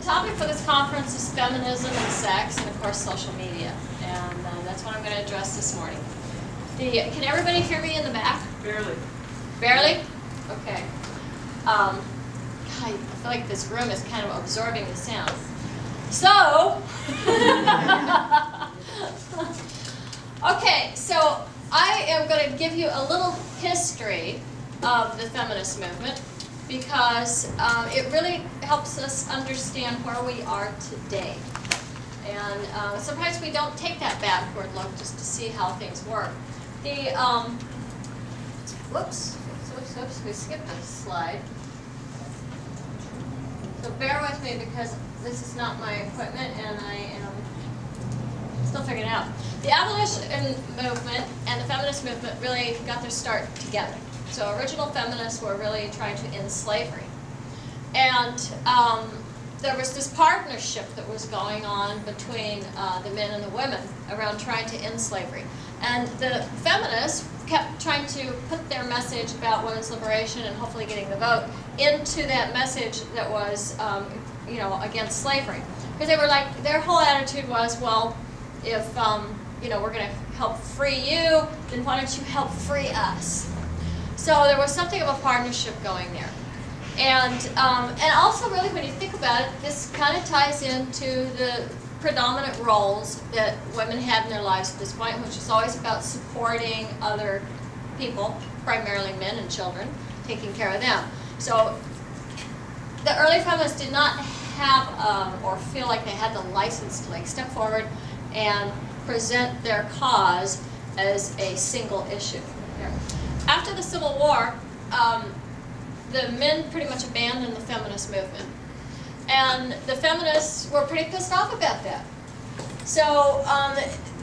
topic for this conference is feminism and sex, and of course social media. And that's what I'm going to address this morning. Can everybody hear me in the back? Barely. Barely? Okay. I feel like this room is kind of absorbing the sound. So, okay, so I am going to give you a little history of the feminist movement because it really helps us understand where we are today. And sometimes we don't take that backward look just to see how things work. Whoops, we skipped a slide. So bear with me because this is not my equipment and I am still figuring it out. The abolition movement and the feminist movement really got their start together. So original feminists were really trying to end slavery. And there was this partnership that was going on between the men and the women around trying to end slavery. And the feminists kept trying to put their message about women's liberation and hopefully getting the vote into that message that was, against slavery. Because they were like, their whole attitude was, well, if, we're going to help free you, then why don't you help free us? So there was something of a partnership going there. And also really when you think about it, this kind of ties into the predominant roles that women had in their lives at this point, which is always about supporting other people, primarily men and children, taking care of them. So the early feminists did not have or feel like they had the license to step forward and present their cause as a single issue. After the Civil War, the men pretty much abandoned the feminist movement. And the feminists were pretty pissed off about that. So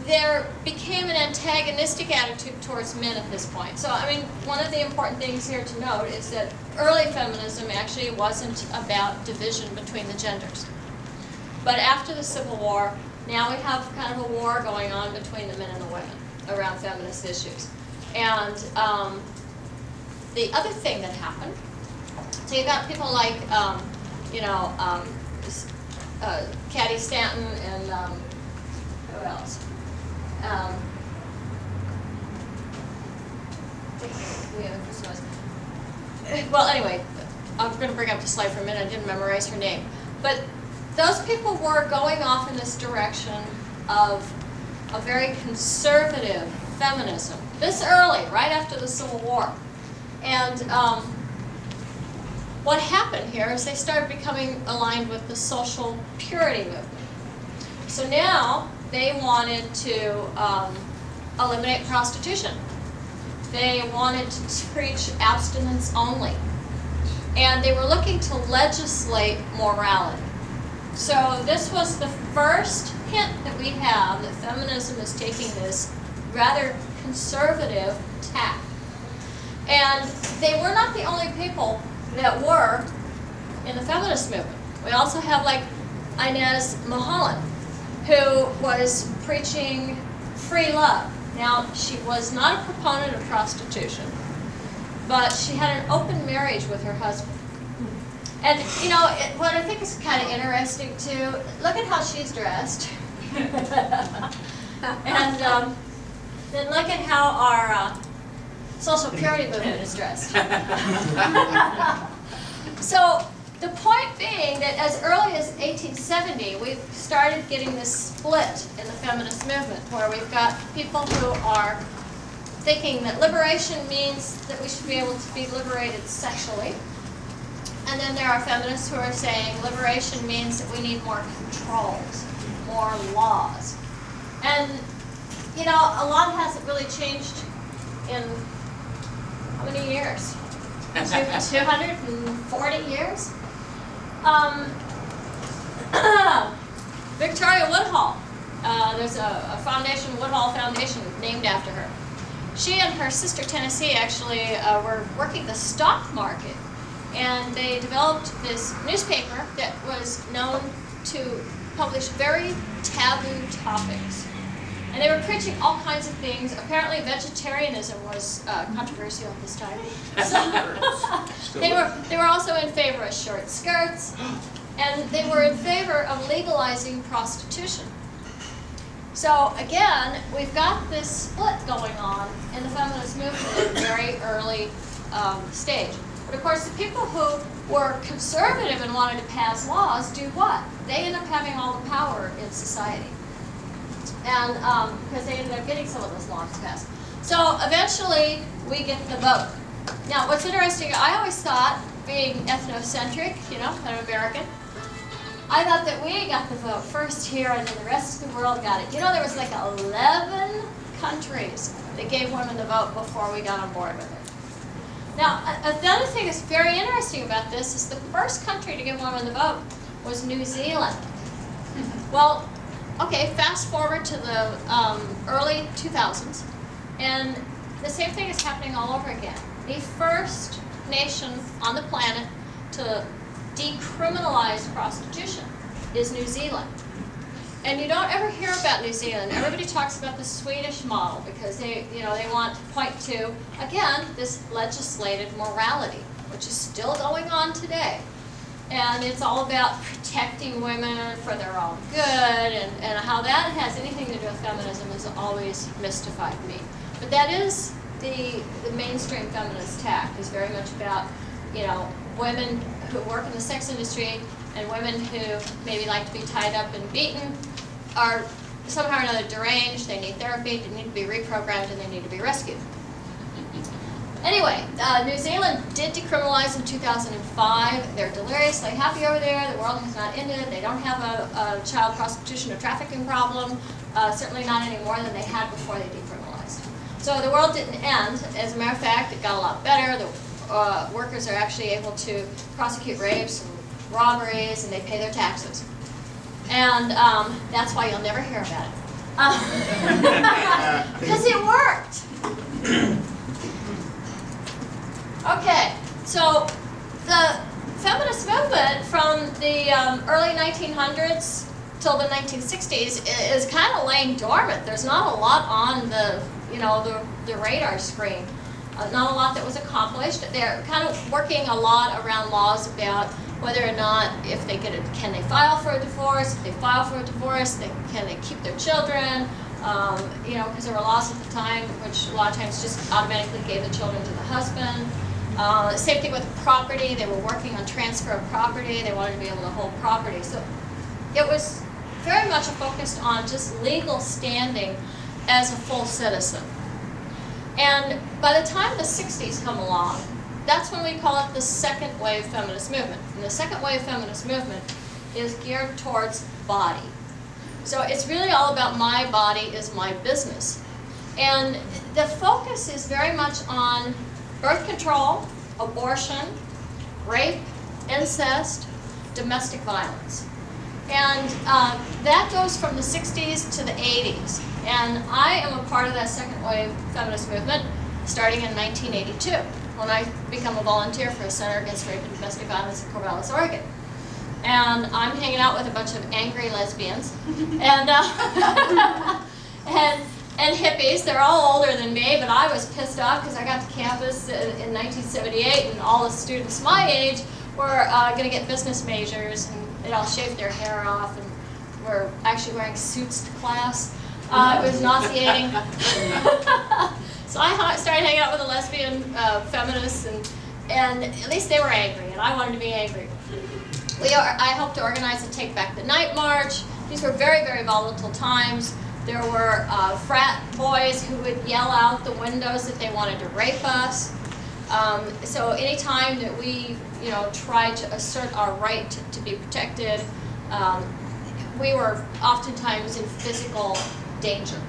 there became an antagonistic attitude towards men at this point. So, I mean, one of the important things here to note is that early feminism actually wasn't about division between the genders. But after the Civil War, now we have kind of a war going on between the men and the women around feminist issues. And the other thing that happened, so you got people like, Caddy Stanton and who else? Well, anyway, I'm going to bring up the slide for a minute. I didn't memorize her name. But those people were going off in this direction of a very conservative feminism. This early, right after the Civil War. And what happened here is they started becoming aligned with the social purity movement. So now they wanted to eliminate prostitution. They wanted to preach abstinence only. And they were looking to legislate morality. So this was the first hint that we have that feminism is taking this rather conservative tack. And they were not the only people that were in the feminist movement. We also have like Inez Milholland, who was preaching free love. Now, she was not a proponent of prostitution, but she had an open marriage with her husband. And, what I think is kind of interesting, too, look at how she's dressed. And then look at how our social purity movement is dressed. So the point being that as early as 1870, we've started getting this split in the feminist movement, where we've got people who are thinking that liberation means that we should be able to be liberated sexually. And then there are feminists who are saying liberation means that we need more controls, more laws. And, a lot hasn't really changed in how many years? 240 years? Victoria Woodhull. There's a foundation, Woodhull Foundation, named after her. She and her sister Tennessee actually were working the stock market. And they developed this newspaper that was known to publish very taboo topics. And they were preaching all kinds of things. Apparently vegetarianism was controversial at this time. So they were also in favor of short skirts. And they were in favor of legalizing prostitution. So again, we've got this split going on in the feminist movement at a very early stage. But of course, the people who were conservative and wanted to pass laws do what? They end up having all the power in society. And because they ended up getting some of those laws passed. So eventually, we get the vote. Now, what's interesting, I always thought, being ethnocentric, you know, I'm American, I thought that we got the vote first here and then the rest of the world got it. You know, there was like 11 countries that gave women the vote before we got on board with it. Now, another thing that's very interesting about this is the first country to give women the vote was New Zealand. Well, okay, fast forward to the early 2000s, and the same thing is happening all over again. The first nation on the planet to decriminalize prostitution is New Zealand. And you don't ever hear about New Zealand. Everybody talks about the Swedish model because they want to point to, again, this legislated morality, which is still going on today. And it's all about protecting women for their own good, and how that has anything to do with feminism has always mystified me. But that is the mainstream feminist tack, is very much about, you know, women who work in the sex industry and women who maybe like to be tied up and beaten are somehow or another deranged, they need therapy, they need to be reprogrammed, and they need to be rescued. Anyway, New Zealand did decriminalize in 2005. They're deliriously happy over there. The world has not ended. They don't have a child prostitution or trafficking problem, certainly not any more than they had before they decriminalized. So the world didn't end. As a matter of fact, it got a lot better. The workers are actually able to prosecute rapes and robberies, and they pay their taxes. And that's why you'll never hear about it. Because it worked. Okay, so the feminist movement from the early 1900s till the 1960s is kind of laying dormant. There's not a lot on the, the radar screen. Not a lot that was accomplished. They're kind of working a lot around laws about whether or not if they can they file for a divorce. If they file for a divorce, can they keep their children? Because there were laws at the time which a lot of times just automatically gave the children to the husband. Same thing with property. They were working on transfer of property. They wanted to be able to hold property. So it was very much focused on just legal standing as a full citizen. And by the time the 60s come along, that's when we call it the second wave feminist movement. And the second wave feminist movement is geared towards body. So it's really all about my body is my business. And the focus is very much on birth control, abortion, rape, incest, domestic violence. And that goes from the 60s to the 80s. And I am a part of that second wave feminist movement starting in 1982 when I become a volunteer for a Center Against Rape and Domestic Violence in Corvallis, Oregon. And I'm hanging out with a bunch of angry lesbians and and hippies. They're all older than me, but I was pissed off because I got to campus in 1978 and all the students my age were going to get business majors, and they'd all shaved their hair off and were actually wearing suits to class. It was nauseating. So I started hanging out with the lesbian feminists, and at least they were angry, and I wanted to be angry. I helped to organize and Take Back the Night March. These were very, very volatile times. There were frat boys who would yell out the windows that they wanted to rape us. So any time that we, tried to assert our right to be protected, we were oftentimes in physical danger.